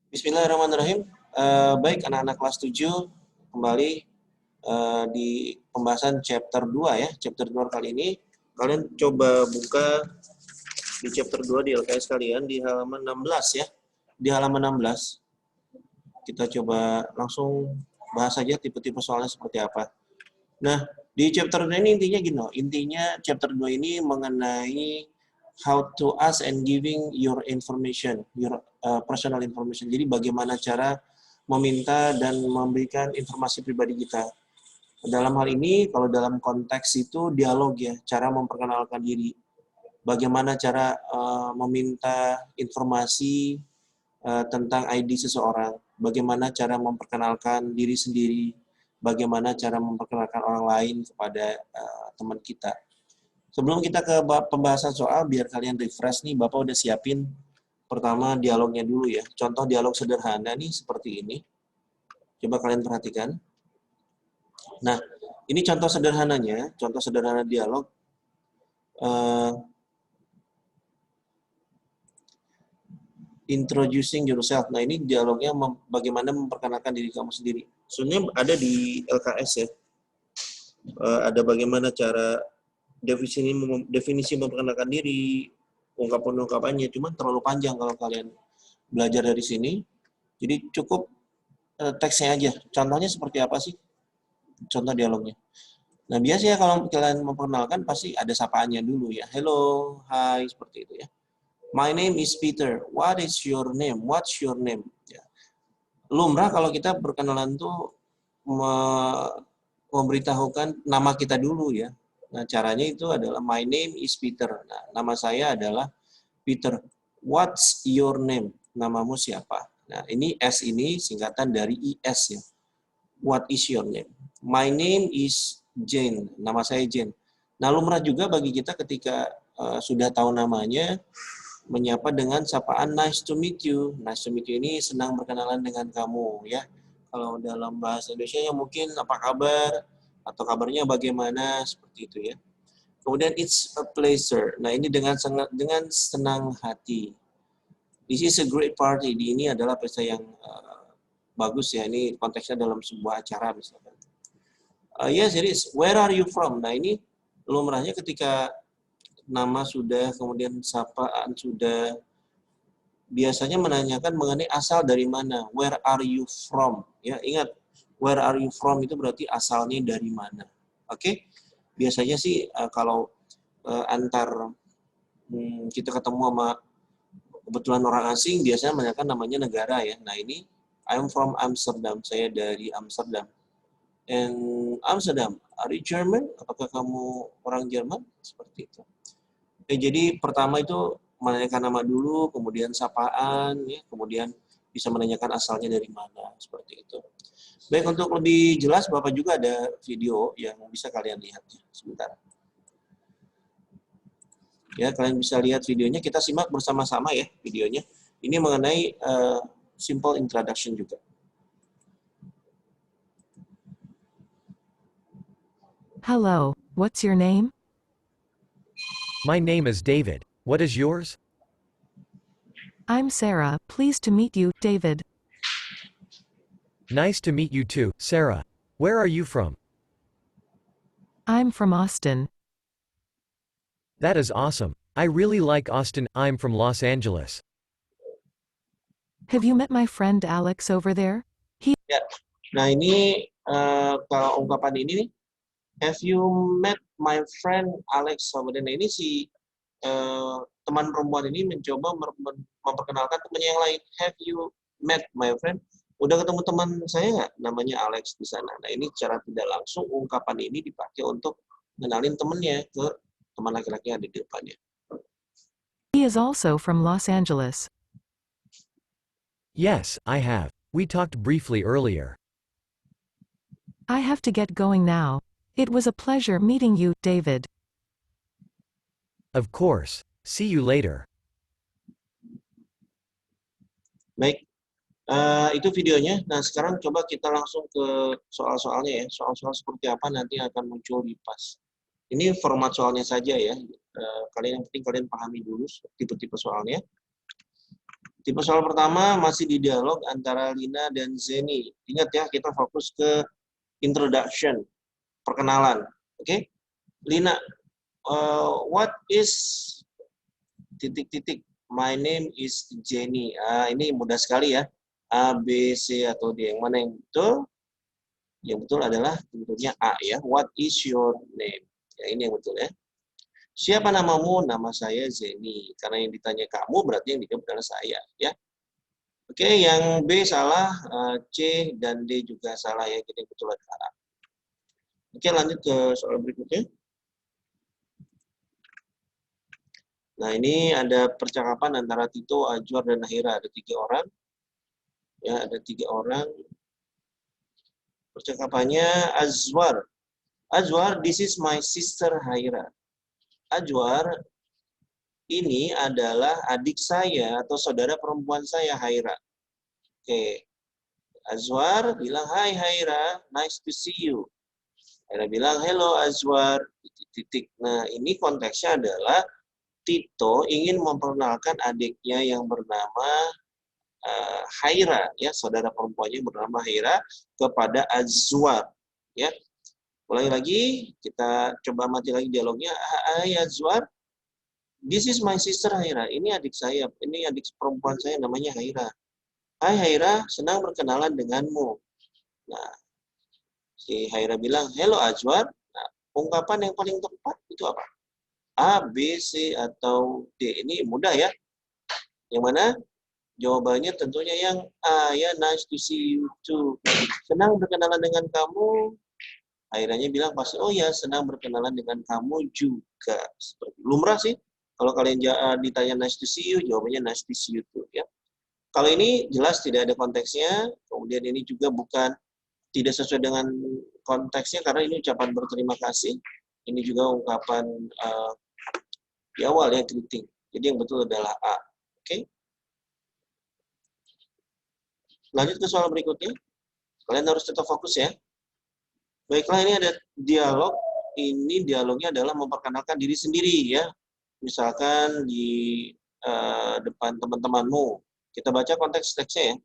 Bismillahirrahmanirrahim. Baik, anak-anak kelas 7, kembali di pembahasan chapter 2 ya. Chapter 2 kali ini, kalian coba buka di chapter 2 di LKS kalian di halaman 16 ya. Di halaman 16, kita coba langsung bahas saja tipe-tipe soalnya seperti apa. Nah, di chapter 2 ini intinya gini loh. Intinya chapter 2 ini mengenai how to ask and giving your information, your personal information. Jadi bagaimana cara meminta dan memberikan informasi pribadi kita. Dalam hal ini, kalau dalam konteks itu dialog ya, cara memperkenalkan diri. Bagaimana cara meminta informasi tentang ID seseorang. Bagaimana cara memperkenalkan diri sendiri. Bagaimana cara memperkenalkan orang lain kepada teman kita. Sebelum kita ke pembahasan soal, biar kalian refresh nih, Bapak udah siapin pertama dialognya dulu ya. Contoh dialog sederhana nih seperti ini. Coba kalian perhatikan. Nah, ini contoh sederhananya, contoh sederhana dialog. Introducing yourself. Nah, ini dialognya bagaimana memperkenalkan diri kamu sendiri. Sebenarnya ada di LKS ya. Ada bagaimana cara definisi memperkenalkan diri, ungkapan-ungkapannya, cuma terlalu panjang kalau kalian belajar dari sini. Jadi cukup teksnya aja. Contohnya seperti apa sih? Contoh dialognya. Nah, biasanya kalau kalian memperkenalkan pasti ada sapaannya dulu ya. Hello, hi, seperti itu ya. My name is Peter. What is your name? What's your name? Ya. Lumrah kalau kita berkenalan tuh memberitahukan nama kita dulu ya. Nah, caranya itu adalah my name is Peter. Nah, nama saya adalah Peter. What's your name? Namamu siapa? Nah, ini S ini singkatan dari IS ya. What is your name? My name is Jane. Nama saya Jane. Nah, lumrah juga bagi kita ketika sudah tahu namanya, menyapa dengan sapaan nice to meet you. Nice to meet you ini senang berkenalan dengan kamu ya. Kalau dalam bahasa Indonesia ya mungkin apa kabar atau kabarnya bagaimana seperti itu ya. Kemudian it's a pleasure. Nah, ini dengan senang hati. This is a great party. Ini adalah pesta yang bagus ya. Ini konteksnya dalam sebuah acara misalkan. Yes, it is. Where are you from? Nah, ini lumrahnya ketika nama sudah, kemudian sapaan sudah, biasanya menanyakan mengenai asal dari mana. Where are you from? Ya, ingat, where are you from itu berarti asalnya dari mana. Oke? Biasanya sih kalau antar kita ketemu sama kebetulan orang asing, biasanya menanyakan namanya negara ya. Nah, ini I'm from Amsterdam. Saya dari Amsterdam. And Amsterdam, are you German? Apakah kamu orang Jerman? Seperti itu. Jadi pertama itu menanyakan nama dulu, kemudian sapaan, ya, kemudian bisa menanyakan asalnya dari mana, seperti itu. Baik, untuk lebih jelas, Bapak juga ada video yang bisa kalian lihat. Sebentar. Ya, kalian bisa lihat videonya, kita simak bersama-sama ya videonya. Ini mengenai simple introduction juga. Hello, what's your name? My name is David. What is yours? I'm Sarah, pleased to meet you, David. Nice to meet you too, Sarah. Where are you from? I'm from Austin. That is awesome. I really like Austin. I'm from Los Angeles. Have you met my friend Alex over there? Ya. Nah, ini kalau ungkapan ini nih, have you met my friend Alex over there? Nah, ini si teman perempuan ini mencoba memperkenalkan temannya yang lain. Have you met my friend? Udah ketemu teman saya nggak? Namanya Alex di sana. Nah, ini secara tidak langsung ungkapan ini dipakai untuk mengenalin temannya ke teman laki-laki yang ada di depannya. He is also from Los Angeles. Yes, I have. We talked briefly earlier. I have to get going now. It was a pleasure meeting you, David. Of course. See you later. Baik, itu videonya. Nah, sekarang coba kita langsung ke soal-soalnya ya. Soal-soal seperti apa nanti akan muncul di PAS. Ini format soalnya saja ya. Kalian yang penting kalian pahami dulu tipe-tipe soalnya. Tipe soal pertama masih di dialog antara Lina dan Zeni. Ingat ya, kita fokus ke introduction, perkenalan. Oke, Lina, what is titik-titik? My name is Jenny. Ini mudah sekali ya. A, B, C, atau D. Yang mana yang betul? Yang betul adalah tentunya A ya. What is your name? Ya, ini yang betul ya. Siapa namamu? Nama saya Zeni. Karena yang ditanya kamu berarti yang dijawab adalah saya ya. Oke, yang B salah, C dan D juga salah ya. Jadi betul adalah A. Oke, lanjut ke soal berikutnya. Nah, ini ada percakapan antara Tito, Ajwar, dan Haira. Ada 3 orang. Ya, ada 3 orang. Percakapannya Azwar. Azwar, this is my sister Haira. Ajwar, ini adalah adik saya atau saudara perempuan saya, Haira. Oke. Azwar bilang, "Hai Haira, nice to see you." Haira bilang, "Hello Azwar." Titik. Nah, ini konteksnya adalah Tito ingin memperkenalkan adiknya yang bernama Haira, ya, saudara perempuannya bernama Haira kepada Azwar, ya. Ulangi lagi, kita coba mati lagi dialognya. "Hai Azwar, this is my sister Haira." Ini adik saya, ini adik perempuan saya namanya Haira. "Hai Haira, senang berkenalan denganmu." Nah, si Haira bilang, "Hello Azwar." Nah, ungkapan yang paling tepat itu apa? A, B, C, atau D? Ini mudah ya. Yang mana? Jawabannya tentunya yang A, ya, nice to see you too. Senang berkenalan dengan kamu. Akhirnya bilang pasti, oh ya, senang berkenalan dengan kamu juga. Seperti lumrah sih. Kalau kalian ditanya nice to see you, jawabannya nice to see you too. Ya. Kalau ini jelas tidak ada konteksnya. Kemudian ini juga bukan tidak sesuai dengan konteksnya karena ini ucapan berterima kasih. Ini juga ungkapan di awal ya, greeting. Jadi yang betul adalah A. Oke. Lanjut ke soal berikutnya. Kalian harus tetap fokus ya. Baiklah, ini ada dialog. Ini dialognya adalah memperkenalkan diri sendiri ya. Misalkan di depan teman-temanmu. Kita baca konteks teksnya ya.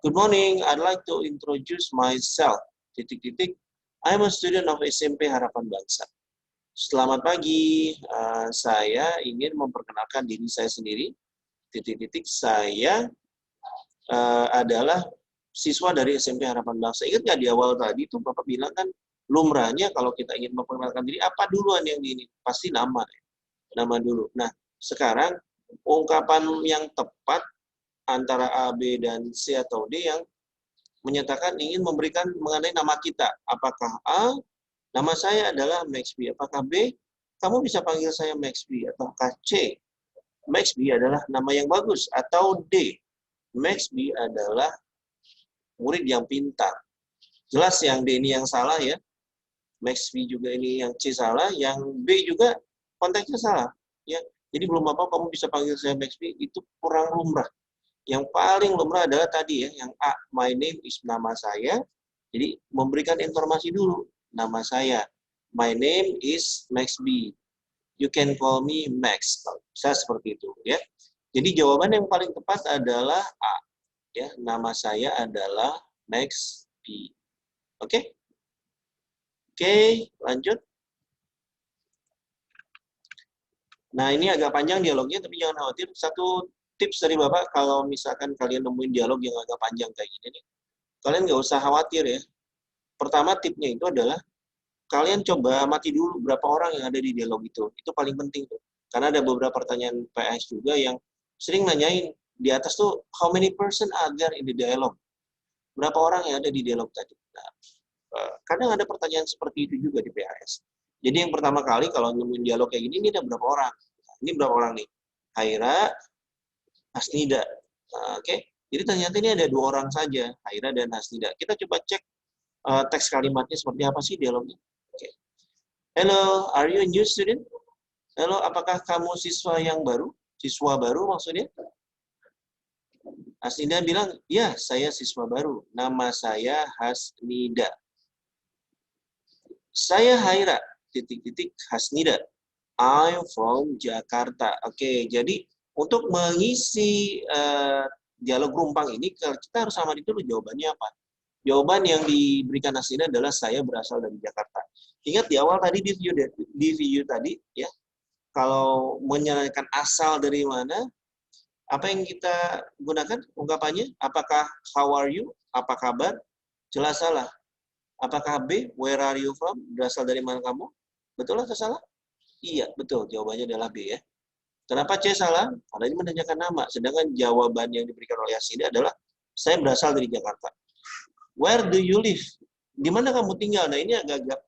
Good morning, I'd like to introduce myself. Titik-titik. I'm a student of SMP Harapan Bangsa. Selamat pagi, saya ingin memperkenalkan diri saya sendiri. Titik-titik, saya adalah siswa dari SMP Harapan Bangsa. Ingat nggak di awal tadi tuh Bapak bilang kan lumrahnya kalau kita ingin memperkenalkan diri, apa duluan yang ini? Pasti nama. Nama dulu. Nah, sekarang ungkapan yang tepat antara A, B, dan C atau D yang menyatakan ingin memberikan mengenai nama kita. Apakah A, nama saya adalah Max B. Apakah B, kamu bisa panggil saya Max B. Ataukah C, Max B adalah nama yang bagus. Atau D, Max B adalah murid yang pintar. Jelas yang D ini yang salah ya. Max B juga ini yang C salah. Yang B juga konteksnya salah. Ya. Jadi belum apa kamu bisa panggil saya Max B, itu kurang lumrah. Yang paling lumrah adalah tadi ya, yang A, my name is nama saya. Jadi memberikan informasi dulu, nama saya. My name is Max B. You can call me Max. Bisa seperti itu ya. Jadi jawaban yang paling tepat adalah A. Ya, nama saya adalah Max B. Oke? Oke, lanjut. Nah, ini agak panjang dialognya, tapi jangan khawatir. Satu tips dari Bapak, kalau misalkan kalian nemuin dialog yang agak panjang kayak gini nih, kalian nggak usah khawatir ya. Pertama, tipnya itu adalah, kalian coba mati dulu berapa orang yang ada di dialog itu. Itu paling penting tuh. Karena ada beberapa pertanyaan PS juga yang sering nanyain, di atas tuh, how many person are there in the dialogue? Berapa orang yang ada di dialog tadi? Nah, kadang ada pertanyaan seperti itu juga di PAS. Jadi yang pertama kali kalau nemuin dialog kayak gini, ini ada berapa orang? Nah, ini berapa orang nih? Haira, Hasnida. Nah, oke. Jadi ternyata ini ada 2 orang saja, Haira dan Hasnida. Kita coba cek teks kalimatnya seperti apa sih dialognya. Oke. Hello, are you a new student? Halo, apakah kamu siswa yang baru? Siswa baru maksudnya? Hasnida bilang, ya, saya siswa baru. Nama saya Hasnida. Saya Haira, titik-titik Hasnida. I'm from Jakarta. Oke, jadi Untuk mengisi dialog rumpang ini, kita harus amati dulu jawabannya apa. Jawaban yang diberikan aslinya adalah saya berasal dari Jakarta. Ingat di awal tadi di video tadi ya, kalau menanyakan asal dari mana, apa yang kita gunakan ungkapannya? Apakah how are you? Apa kabar? Jelas salah. Apakah B? Where are you from? Berasal dari mana kamu? Betul atau salah? Iya, betul. Jawabannya adalah B ya. Kenapa C salah? Karena ini menanyakan nama. Sedangkan jawaban yang diberikan oleh Asini adalah saya berasal dari Jakarta. Where do you live? Di mana kamu tinggal? Nah ini agak-agak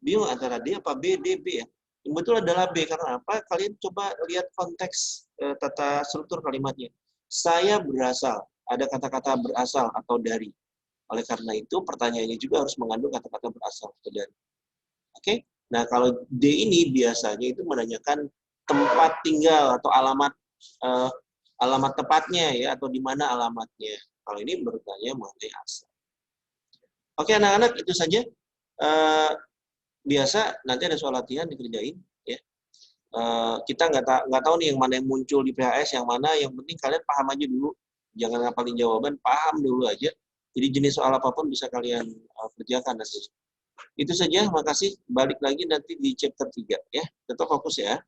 bingung antara D apa B, D, B ya. Yang betul adalah B. Karena apa? Kalian coba lihat konteks tata struktur kalimatnya. Saya berasal. Ada kata-kata berasal atau dari. Oleh karena itu, pertanyaannya juga harus mengandung kata-kata berasal atau dari. Oke? Nah, kalau D ini biasanya itu menanyakan tempat tinggal atau alamat alamat tepatnya ya, atau di mana alamatnya. Kalau ini bertanya mengenai asal. Oke, anak-anak, itu saja. Biasa nanti ada soal latihan dikerjain ya. Kita nggak tahu nih yang mana yang muncul di PHS, yang mana. Yang penting kalian paham aja dulu. Jangan ngapalin jawaban, paham dulu aja. Jadi jenis soal apapun bisa kalian kerjakan nanti. Itu saja, makasih. Balik lagi nanti di chapter 3 ya. Tetap fokus ya.